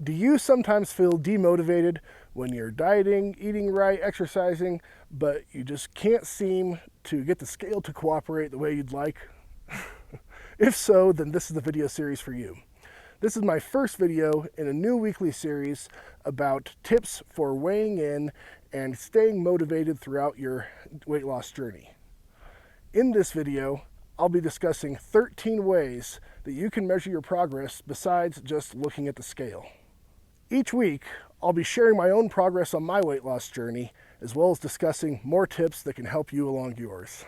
Do you sometimes feel demotivated when you're dieting, eating right, exercising, but you just can't seem to get the scale to cooperate the way you'd like? If so, then this is the video series for you. This is my first video in a new weekly series about tips for weighing in and staying motivated throughout your weight loss journey. In this video, I'll be discussing 13 ways that you can measure your progress besides just looking at the scale. Each week, I'll be sharing my own progress on my weight loss journey, as well as discussing more tips that can help you along yours.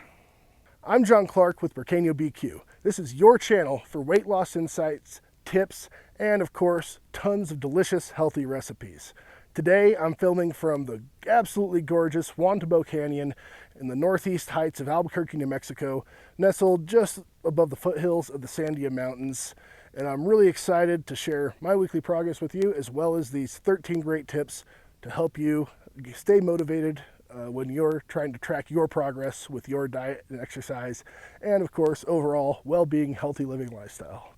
I'm John Clark with Burcanio BQ. This is your channel for weight loss insights, tips, and of course, tons of delicious, healthy recipes. Today, I'm filming from the absolutely gorgeous Juan Tabo Canyon in the northeast heights of Albuquerque, New Mexico, nestled just above the foothills of the Sandia Mountains. And I'm really excited to share my weekly progress with you, as well as these 13 great tips to help you stay motivated when you're trying to track your progress with your diet and exercise, and of course, overall well-being, healthy living lifestyle.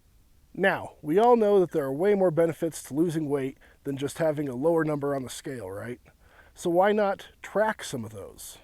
Now, we all know that there are way more benefits to losing weight than just having a lower number on the scale, right? So why not track some of those?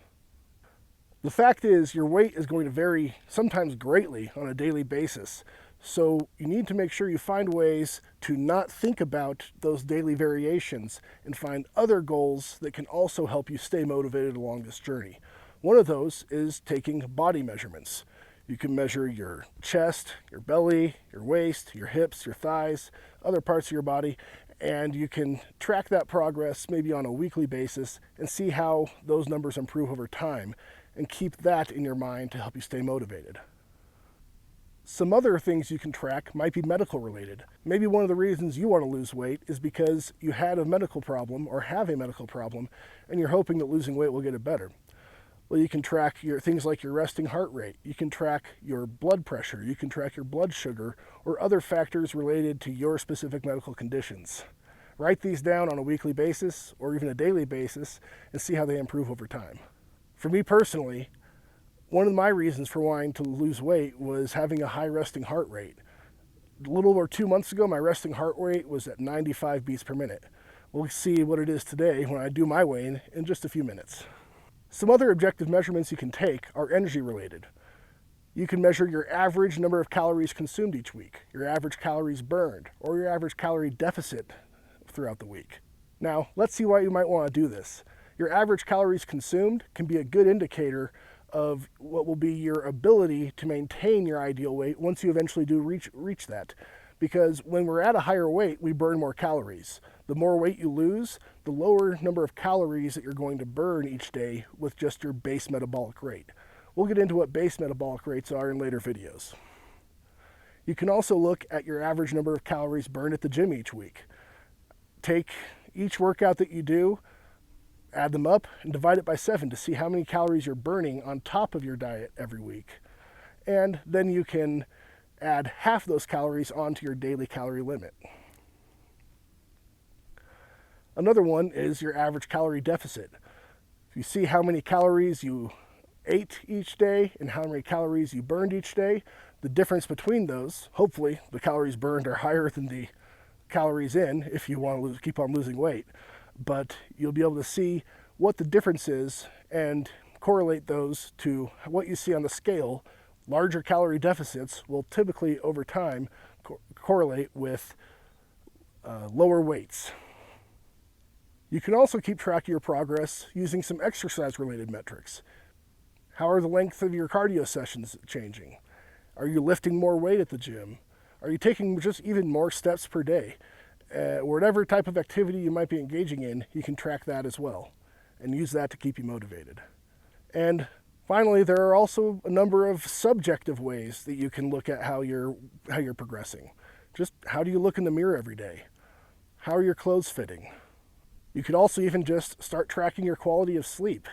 The fact is, your weight is going to vary, sometimes greatly, on a daily basis. So you need to make sure you find ways to not think about those daily variations and find other goals that can also help you stay motivated along this journey. One of those is taking body measurements. You can measure your chest, your belly, your waist, your hips, your thighs, other parts of your body, and you can track that progress maybe on a weekly basis and see how those numbers improve over time, and keep that in your mind to help you stay motivated. Some other things you can track might be medical related. Maybe one of the reasons you want to lose weight is because you had a medical problem or have a medical problem and you're hoping that losing weight will get it better. Well, you can track your things like your resting heart rate. You can track your blood pressure. You can track your blood sugar or other factors related to your specific medical conditions. Write these down on a weekly basis or even a daily basis and see how they improve over time. For me personally, one of my reasons for wanting to lose weight was having a high resting heart rate. A little over 2 months ago, my resting heart rate was at 95 beats per minute. We'll see what it is today when I do my weigh in just a few minutes. Some other objective measurements you can take are energy related. You can measure your average number of calories consumed each week, your average calories burned, or your average calorie deficit throughout the week. Now, let's see why you might want to do this. Your average calories consumed can be a good indicator of what will be your ability to maintain your ideal weight once you eventually do reach that. Because when we're at a higher weight, we burn more calories. The more weight you lose, the lower number of calories that you're going to burn each day with just your base metabolic rate. We'll get into what base metabolic rates are in later videos. You can also look at your average number of calories burned at the gym each week. Take each workout that you do, add them up, and divide it by 7 to see how many calories you're burning on top of your diet every week. And then you can add half those calories onto your daily calorie limit. Another one is your average calorie deficit. If you see how many calories you ate each day and how many calories you burned each day, the difference between those, hopefully the calories burned are higher than the calories in if you want to keep on losing weight. But you'll be able to see what the difference is and correlate those to what you see on the scale. Larger calorie deficits will typically, over time, correlate with lower weights. You can also keep track of your progress using some exercise-related metrics. How are the length of your cardio sessions changing? Are you lifting more weight at the gym? Are you taking just even more steps per day? Whatever type of activity you might be engaging in, you can track that as well and use that to keep you motivated. And finally, there are also a number of subjective ways that you can look at how you're progressing. Just how do you look in the mirror every day? How are your clothes fitting? You could also even just start tracking your quality of sleep.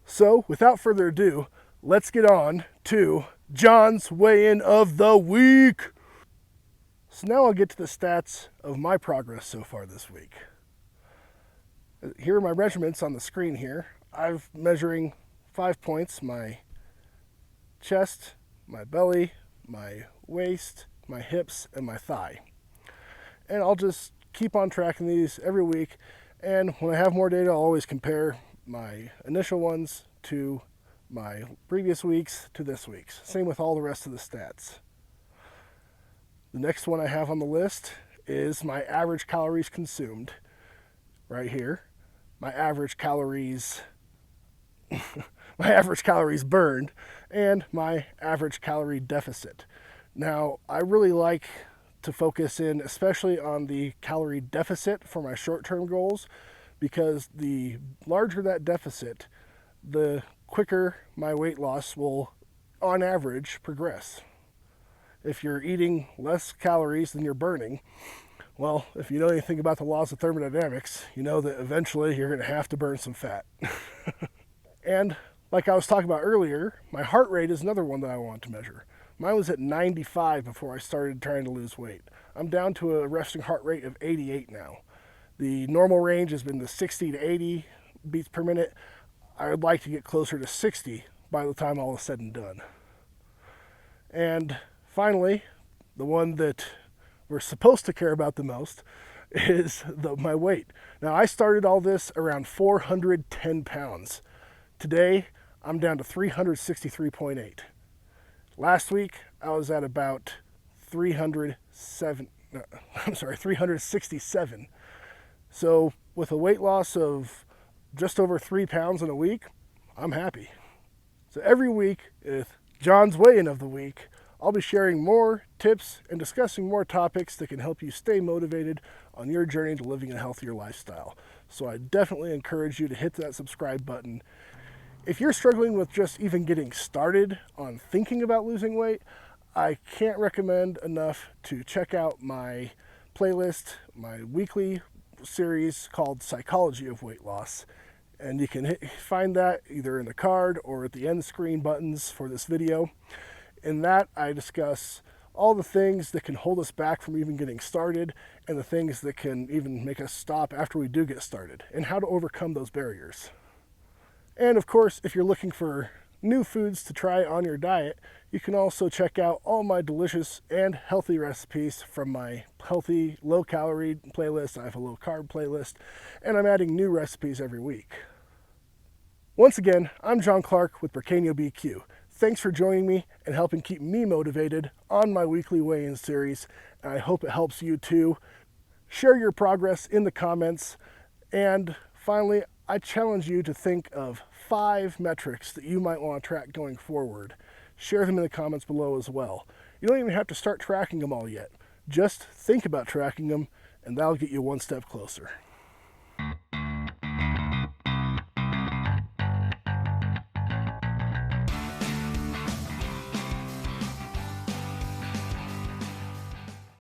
So, without further ado, let's get on to John's weigh-in of the week. So now I'll get to the stats of my progress so far this week. Here are my measurements on the screen here. I'm measuring 5 points: my chest, my belly, my waist, my hips, and my thigh. And I'll just keep on tracking these every week, and when I have more data, I'll always compare my initial ones to my previous weeks to this week's. Same with all the rest of the stats. The next one I have on the list is my average calories consumed, right here. My average calories my average calories burned, and my average calorie deficit. Now, I really like to focus in especially on the calorie deficit for my short-term goals, because the larger that deficit, the quicker my weight loss will, on average, progress. If you're eating less calories than you're burning, well, if you know anything about the laws of thermodynamics, you know that eventually you're going to have to burn some fat. And like I was talking about earlier, my heart rate is another one that I want to measure. Mine was at 95 before I started trying to lose weight. I'm down to a resting heart rate of 88 now. The normal range has been the 60 to 80 beats per minute. I would like to get closer to 60 by the time all is said and done. And finally, the one that we're supposed to care about the most is my weight. Now, I started all this around 410 pounds. Today, I'm down to 363.8. Last week, I was at about 367. So with a weight loss of just over 3 pounds in a week, I'm happy. So every week, with John's Weigh-In of the Week, I'll be sharing more tips and discussing more topics that can help you stay motivated on your journey to living a healthier lifestyle. So I definitely encourage you to hit that subscribe button. If you're struggling with just even getting started on thinking about losing weight, I can't recommend enough to check out my playlist, my weekly series called Psychology of Weight Loss. And you can find that either in the card or at the end screen buttons for this video. In that, I discuss all the things that can hold us back from even getting started, and the things that can even make us stop after we do get started, and how to overcome those barriers. And of course, if you're looking for new foods to try on your diet, you can also check out all my delicious and healthy recipes from my healthy, low-calorie playlist. I have a low-carb playlist, and I'm adding new recipes every week. Once again, I'm John Clark with Bracanio BQ. Thanks for joining me and helping keep me motivated on my weekly weigh-in series, and I hope it helps you too. Share your progress in the comments, and finally, I challenge you to think of 5 metrics that you might want to track going forward. Share them in the comments below as well. You don't even have to start tracking them all yet. Just think about tracking them, and that'll get you one step closer.